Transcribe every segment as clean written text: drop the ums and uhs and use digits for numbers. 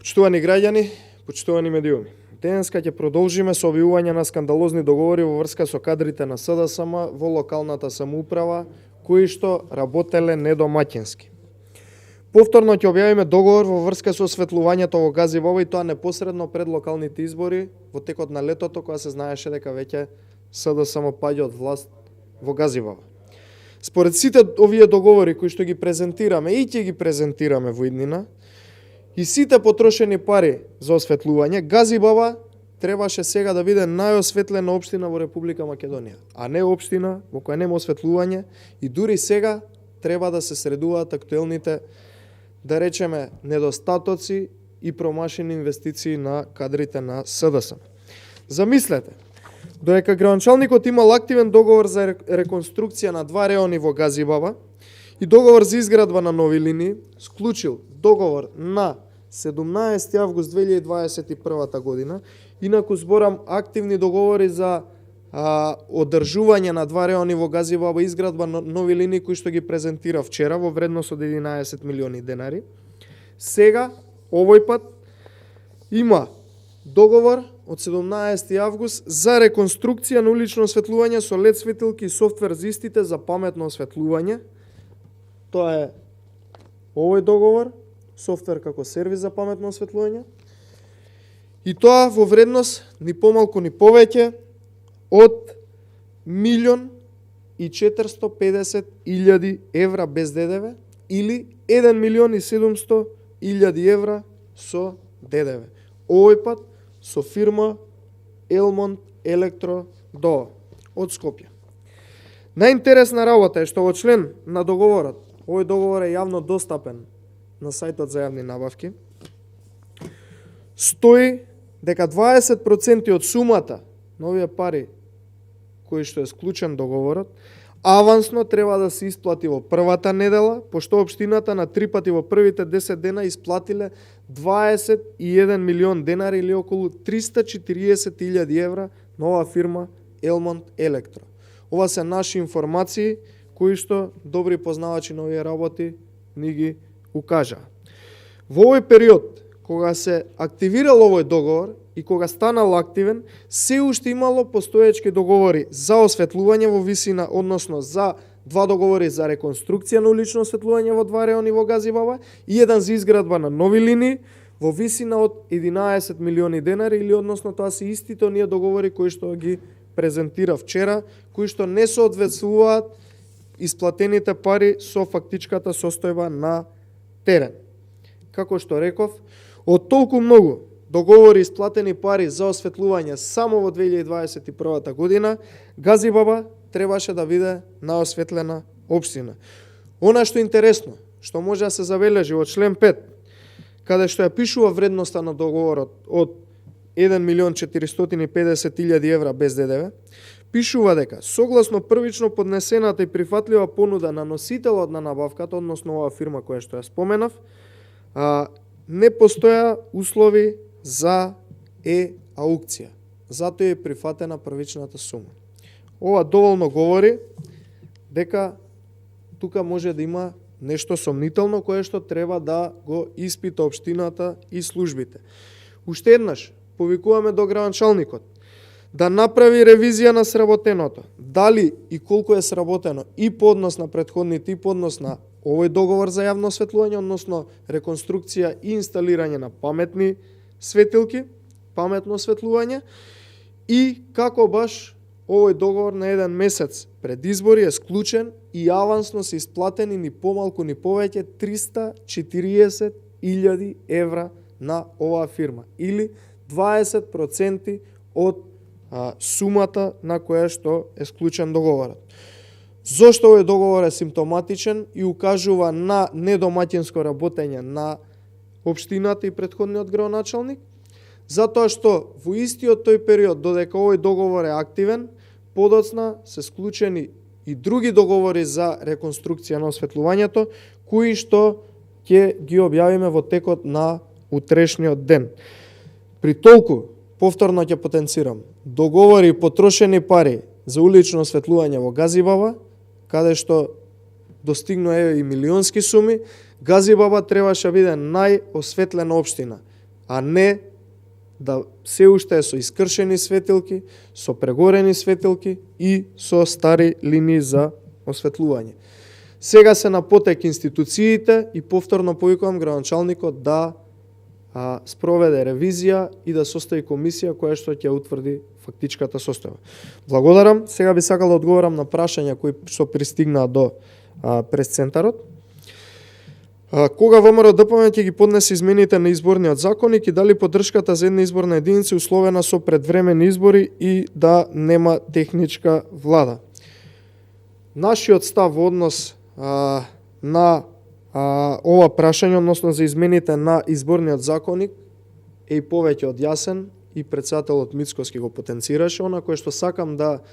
Почитувани граѓани, почитувани медиуми, денеска ќе продолжиме со објавување на скандалозни договори во врска со кадрите на СДСМ во локалната самоуправа, кои што работеле недомаќински. Повторно ќе објавиме договор во врска со осветлувањето во Газибоба и тоа непосредно пред локалните избори во текот на летото, кога се знаеше дека веќе СДСМ паѓа од власт во Газибоба. Според сите овие договори кои што ги презентираме и ќе ги презентираме во иднина, и сите потрошени пари за осветлување, Газибоба требаше сега да биде најосветлена општина во Република Македонија, а не општина во која нема осветлување и дури сега треба да се средуваат актуелните, да речеме, недостатоци и промашени инвестиции на кадрите на СДСМ. Замислете, додека градоначалникот имал активен договор за реконструкција на два реони во Газибоба и договор за изградба на нови линии, склучил договор на 17 август 2021 година, инаку зборам активни договори за одржување на два реони во Газибоба, изградба на нови линии кои што ги презентира вчера во вредност од 11 милиони денари. Сега, овој пат, има договор од 17 август за реконструкција на улично осветлување со LED светилки и софтвер за истите за паметно осветлување. Тоа е овој договор, софтвер како сервис за паметно осветлување. И тоа во вредност ни помалку ни повеќе од 1.450.000 евра без ДДВ или 1.700.000 евра со ДДВ. Овој пат со фирма Елмонт Електро ДОО од Скопје. Најинтересна работа е што во член на договорот, овој договор е јавно достапен на сајтот за јавни набавки, стои дека 20% од сумата на овие пари кои што е склучен договорот, авансно треба да се исплати во првата недела, пошто општината на 3 пати во првите 10 дена исплатиле 21 милион денари или околу 340.000 евра на оваа фирма Елмонт Електро. Ова се наши информации кои што добри познавачи на овие работи ни ги укажа. Во овој период, кога се активирал овој договор и кога станал активен, се уште имало постоечки договори за осветлување во висина, односно за два договори за реконструкција на улично осветлување во два реони во Газибоба и еден за изградба на нови линии во висина од 11 милиони денари или односно тоа се истите оние договори кои што ги презентира вчера, кои што не соодветствуваат исплатените пари со фактичката состојба на терен. Како што реков, од толку многу договори исплатени пари за осветлување само во 2021 година, Газибоба требаше да биде наосветлена општина. Она што е интересно, што може да се забележи во член 5, каде што ја пишува вредноста на договорот од 1.450.000 евра без ДДВ, пишува дека согласно првично поднесената и прифатлива понуда на носителот на набавката, односно оваа фирма која што ја споменав, не постоја услови за аукција. Затоа е прифатена првичната сума. Ова доволно говори дека тука може да има нешто сомнително кое што треба да го испита општината и службите. Уште еднаш повикуваме до градоначалникот да направи ревизија на сработеното. Дали и колку е сработено и по однос на претходните и по однос на овој договор за јавно осветлување, односно реконструкција и инсталирање на паметни светилки, паметно осветлување и како баш овој договор на еден месец пред избори е склучен и авансно се исплатени ни помалку ни повеќе 340.000 евра на оваа фирма или 20% од сумата на која што е склучен договорот. Зошто овој договор е симптоматичен и укажува на недомаќинско работење на општината и претходниот градоначалник? Затоа што во истиот тој период, додека овој договор е активен, подоцна се склучени и други договори за реконструкција на осветлувањето, кои што ќе ги објавиме во текот на утрешниот ден. При толку, повторно ќе потенцирам, договори и потрошени пари за улично осветлување во Газибоба, каде што достигнува и милионски суми, Газибоба требаше да биде најосветлена општина. а не да се уште е со искршени светилки, со прегорени светилки и со стари линии за осветлување. Сега се на потек институциите и повторно повикувам градоначалникот да спроведе ревизија и да состави комисија која што ќе утврди фактичката состојба. Благодарам. Сега би сакал да одговорам на прашања кои што пристигнаа до прес-центарот. Кога ВМРО ДПМН ќе ги поднесе измените на изборниот законник и дали поддршката за една изборна единица условена со предвремени избори и да нема техничка влада? Нашиот став во однос на ова прашање, односно за измените на изборниот законник, е и повеќе од јасен и председателот Мицкоски го потенцираше. Она кое што сакам да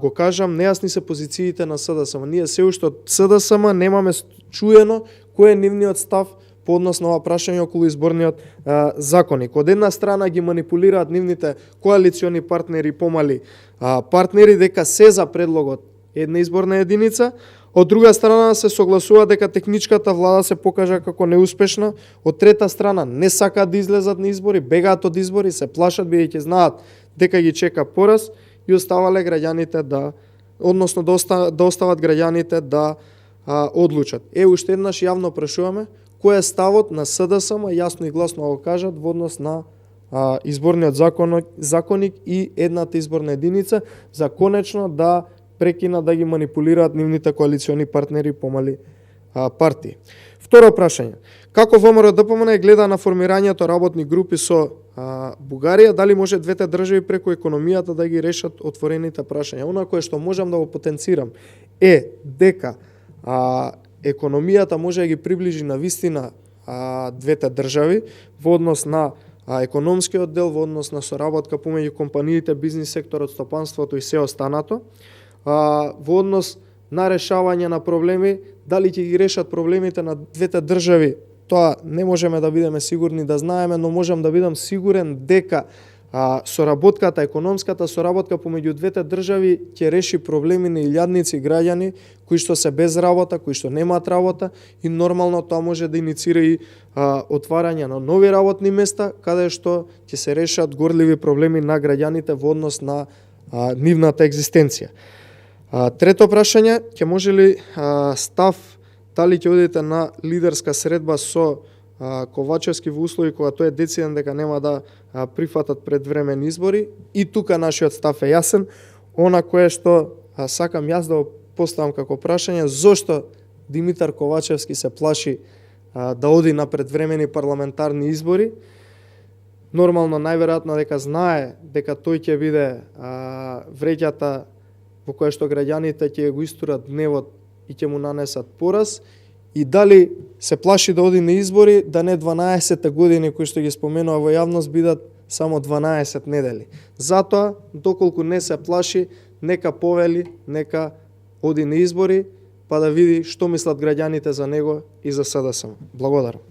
го кажам, нејасни се позициите на СДСМ. Ние се уште од СДСМ немаме чуено кој е нивниот став по однос на ова прашање околу изборниот законник. Од една страна ги манипулираат нивните коалициони партнери, помали партнери, дека се за предлогот една изборна единица. Од друга страна се согласува дека техничката влада се покажа како неуспешна. Од трета страна не сакаат да излезат на избори, бегаат од избори, се плашат бидејќи знаат дека ги чека пораз и оставале граѓаните да остават граѓаните да одлучат. Уште еднаш јавно прашуваме кој е ставот на СДСМ, јасно и гласно го кажат во однос на изборниот законник и едната изборна единица за конечно да прекина да ги манипулираат нивните коалициони партнери помали партии. Второ прашање. Како ВМРО ДПМН гледа на формирањето работни групи со Бугарија, дали може двете држави преку економијата да ги решат отворените прашања? Она кое што можам да го потенцирам е дека економијата може да ги приближи на вистина двете држави во однос на економскиот дел, во однос на соработка помеѓу компаниите, бизнис секторот, стопанството и се останато, во однос на решавање на проблеми, дали ќе ги решат проблемите на двете држави, тоа не можеме да бидеме сигурни да знаеме, но можам да бидам сигурен дека соработката, економската соработка помеѓу двете држави ќе реши проблеми на илјадници граѓани кои што се без работа, кои што немаат работа и нормално тоа може да иницира и отварање на нови работни места каде што ќе се решат горливи проблеми на граѓаните во однос на нивната екзистенција. Трето прашање, ќе може ли став дали ќе одите на лидерска средба со Ковачевски во услови кога тој е дециден дека нема да прифатат предвремени избори? И тука нашиот став е јасен. Она кое што сакам јас да го поставам како прашање, зошто Димитар Ковачевски се плаши да оди на предвремени парламентарни избори? Нормално, најверојатно дека знае дека тој ќе биде вреќата во која што граѓаните ќе го истурат гневот и ќе му нанесат пораз, и дали се плаши да оди на избори, да не 12 години кои што ги споменува во јавност бидат само 12 недели. Затоа, доколку не се плаши, нека повели, нека оди на избори, па да види што мислат граѓаните за него и за СДСМ. Благодарам.